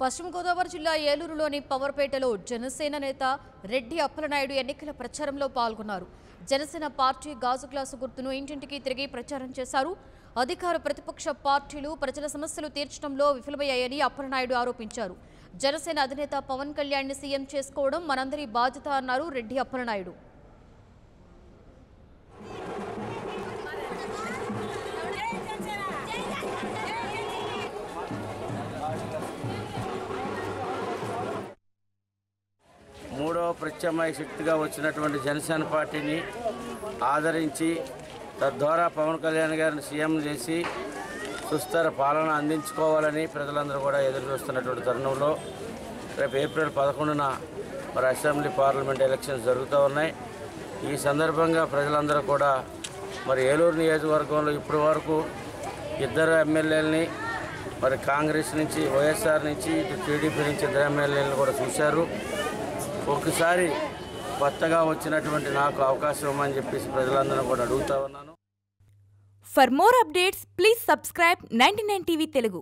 పశ్చిమ గోదావరి జిల్లా ఏలూరులోని పవర్పేటలో జనసేన నేత రెడ్డి అప్పలనాయుడు ఎన్నికల ప్రచారంలో పాల్గొన్నారు. జనసేన పార్టీ గాజు గ్లాసు గుర్తును ఇంటింటికి తిరిగి ప్రచారం చేశారు. అధికార ప్రతిపక్ష పార్టీలు ప్రజల సమస్యలు తీర్చడంలో విఫలమయ్యాయని అప్పలనాయుడు ఆరోపించారు. జనసేన అధినేత పవన్ కళ్యాణ్ని సీఎం చేసుకోవడం మనందరి బాధ్యత అన్నారు రెడ్డి అప్పలనాయుడు. మూడవ ప్రత్యామ్నాయ శక్తిగా వచ్చినటువంటి జనసేన పార్టీని ఆదరించి తద్వారా పవన్ కళ్యాణ్ గారిని సీఎం చేసి సుస్థిర పాలన అందించుకోవాలని ప్రజలందరూ కూడా ఎదురు చూస్తున్నటువంటి తరుణంలో రేపు ఏప్రిల్ 11న మరి అసెంబ్లీ పార్లమెంట్ ఎలక్షన్స్ జరుగుతూ ఉన్నాయి. ఈ సందర్భంగా ప్రజలందరూ కూడా మరి ఏలూరు నియోజకవర్గంలో ఇప్పటి వరకు ఇద్దరు ఎమ్మెల్యేలని మరి కాంగ్రెస్ నుంచి వైఎస్ఆర్ నుంచి ఇటు టీడీపీ నుంచి ఇద్దరు ఎమ్మెల్యేలను కూడా చూశారు. ఒకసారి కొత్తగా వచ్చినటువంటి నాకు అవకాశం ఇవ్వమని చెప్పేసి ప్రజలందరూ కూడా అడుగుతా ఉన్నాను. For more updates please subscribe 99 TV Telugu.